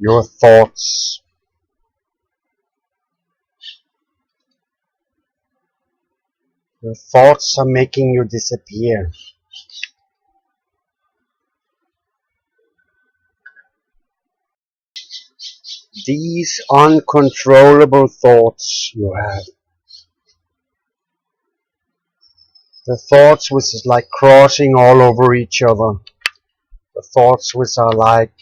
your thoughts. Your thoughts are making you disappear. These uncontrollable thoughts you have, the thoughts which is like crossing all over each other, the thoughts which are like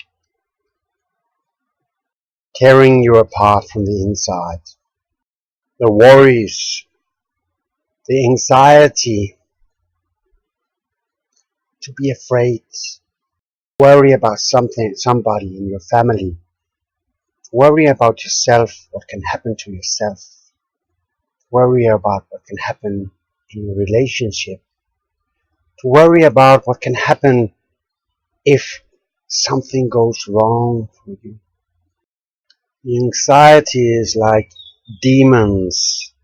tearing you apart from the inside, the worries, the anxiety, to be afraid, worry about somebody in your family, worry about yourself, what can happen to yourself, worry about what can happen in your relationship, to worry about what can happen if something goes wrong for you. The anxiety is like demons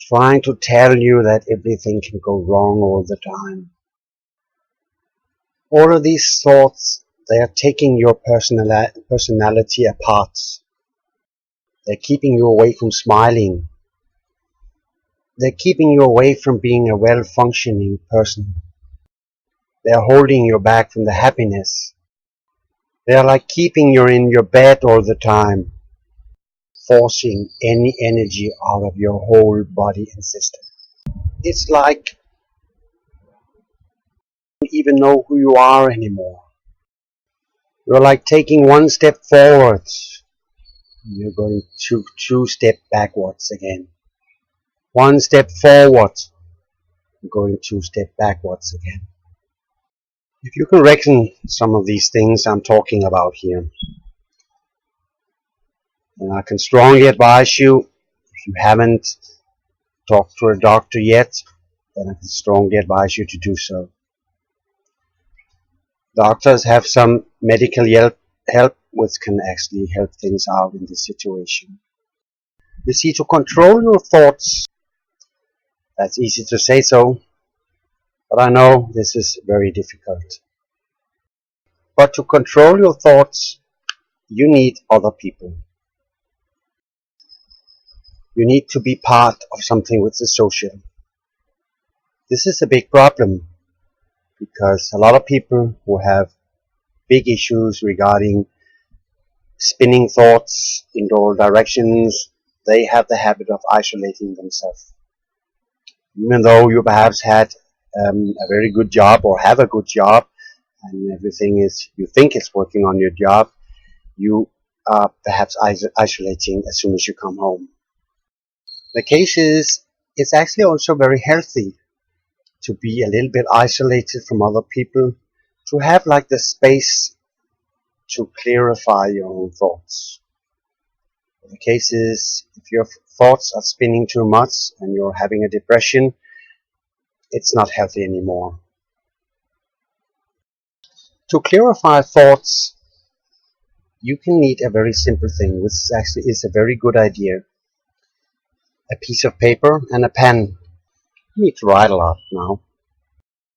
trying to tell you that everything can go wrong all the time. All of these thoughts, they are taking your personality apart. They're keeping you away from smiling. They're keeping you away from being a well-functioning person. They're holding you back from the happiness. They're like keeping you in your bed all the time, forcing any energy out of your whole body and system. It's like you don't even know who you are anymore. You're like taking one step forward, you're going two step backwards again. One step forward, you're going two step backwards again. If you can reckon some of these things I'm talking about here, then I can strongly advise you, if you haven't talked to a doctor yet, then I can strongly advise you to do so. Doctors have some medical help which can actually help things out in this situation. You see, to control your thoughts, that's easy to say so, but I know this is very difficult. But to control your thoughts, you need other people. You need to be part of something which is social. This is a big problem because a lot of people who have big issues regarding spinning thoughts in all directions, they have the habit of isolating themselves. Even though you perhaps had a very good job or have a good job and everything is, you think it's working on your job, you are perhaps isolating as soon as you come home. The case is, it's actually also very healthy to be a little bit isolated from other people, to have like the space to clarify your own thoughts. The case is, if your thoughts are spinning too much and you're having a depression, it's not healthy anymore. To clarify thoughts, you can need a very simple thing, which actually is a very good idea. A piece of paper and a pen. You need to write a lot now.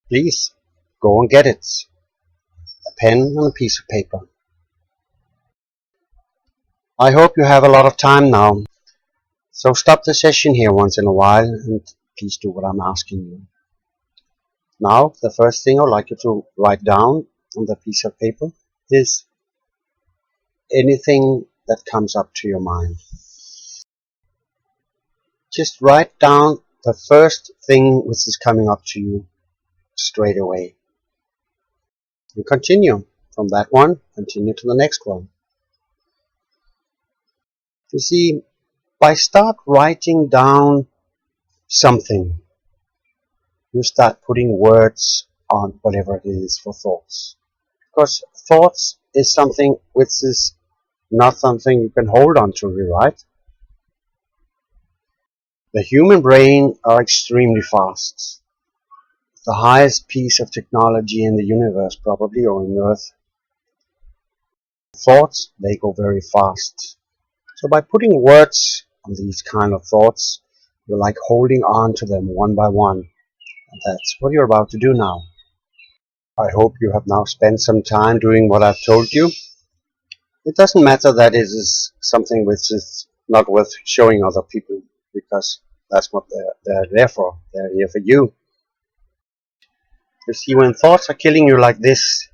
Please, go and get it. A pen and a piece of paper. I hope you have a lot of time now. So stop the session here once in a while and please do what I'm asking you. Now, the first thing I'd like you to write down on the piece of paper is anything that comes up to your mind. Just write down the first thing which is coming up to you straight away. And continue from that one, continue to the next one. You see, by start writing down something, you start putting words on whatever it is for thoughts. Because thoughts is something which is not something you can hold on to, right? The human brain are extremely fast. The highest piece of technology in the universe, probably, or on Earth. Thoughts, they go very fast. So by putting words on these kind of thoughts, you're like holding on to them one by one. And that's what you're about to do now. I hope you have now spent some time doing what I've told you. It doesn't matter that it is something which is not worth showing other people, because that's what they're there for. They're here for you. You see, when thoughts are killing you like this,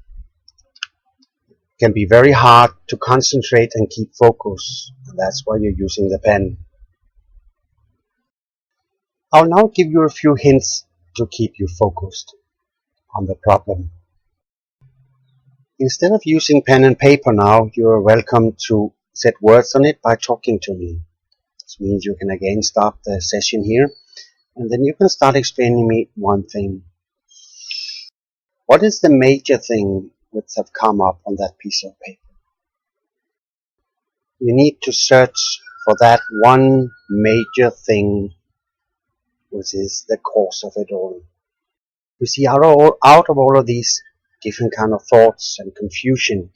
it can be very hard to concentrate and keep focus. And that's why you're using the pen. I'll now give you a few hints to keep you focused on the problem. Instead of using pen and paper now, you are welcome to set words on it by talking to me. This means you can again start the session here, and then you can start explaining me one thing. What is the major thing which have come up on that piece of paper? You need to search for that one major thing which is the cause of it all. You see, out of all of these different kind of thoughts and confusion,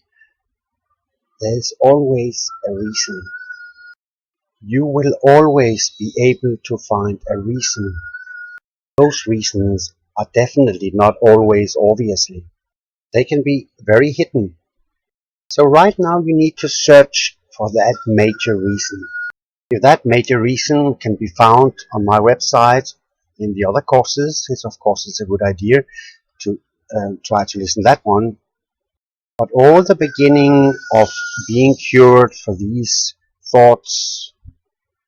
there's always a reason. You will always be able to find a reason. Those reasons are definitely not always obviously. They can be very hidden. So right now you need to search for that major reason. If that major reason can be found on my website in the other courses, it's a good idea to try to listen to that one. But all the beginning of being cured for these thoughts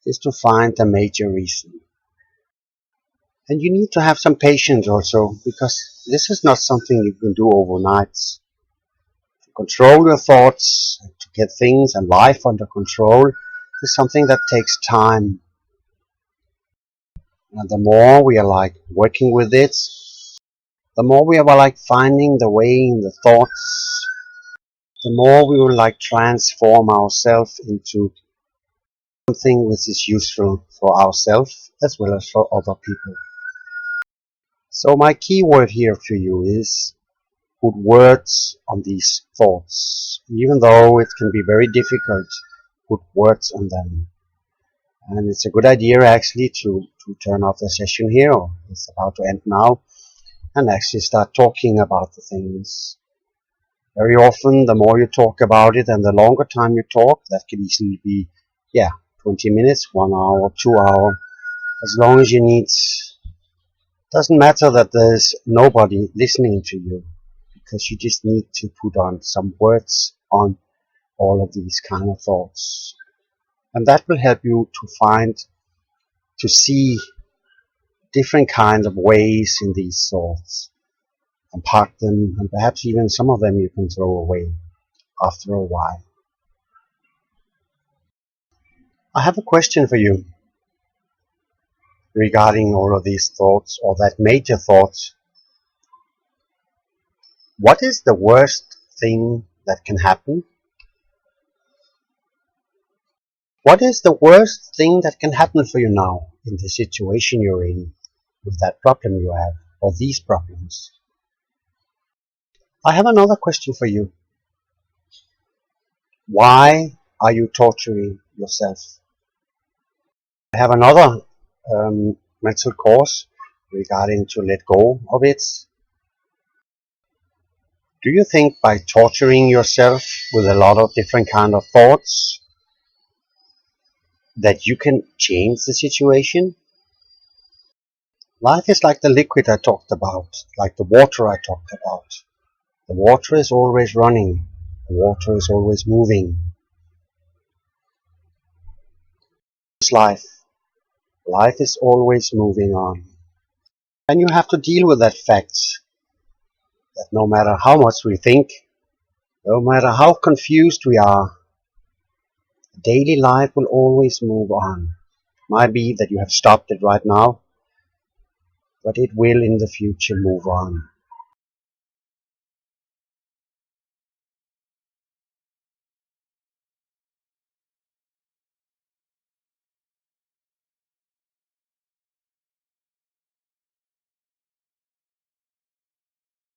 is to find the major reason. And you need to have some patience also, because this is not something you can do overnight. To control your thoughts, to get things and life under control, is something that takes time. And the more we are like working with it, the more we are like finding the way in the thoughts, the more we will like transform ourselves into something which is useful for ourselves as well as for other people. So my key word here for you is put words on these thoughts. Even though it can be very difficult, put words on them. And it's a good idea actually to turn off the session here, or it's about to end now, and actually start talking about the things. Very often, the more you talk about it and the longer time you talk, that can easily be, 20 minutes, 1 hour, 2 hours, as long as you need. Doesn't matter that there's nobody listening to you, because you just need to put on some words on all of these kind of thoughts. And that will help you to see different kinds of ways in these thoughts and park them, and perhaps even some of them you can throw away after a while. I have a question for you regarding all of these thoughts, or that major thoughts. What is the worst thing that can happen? What is the worst thing that can happen for you now in the situation you're in, with that problem you have, or these problems? I have another question for you. Why are you torturing yourself? I have another mental course regarding to let go of it. Do you think by torturing yourself with a lot of different kind of thoughts that you can change the situation? Life is like the liquid I talked about, like the water I talked about. The water is always running. The water is always moving. It's life. Life is always moving on. And you have to deal with that fact that no matter how much we think, no matter how confused we are, daily life will always move on. Might be that you have stopped it right now, but it will in the future move on.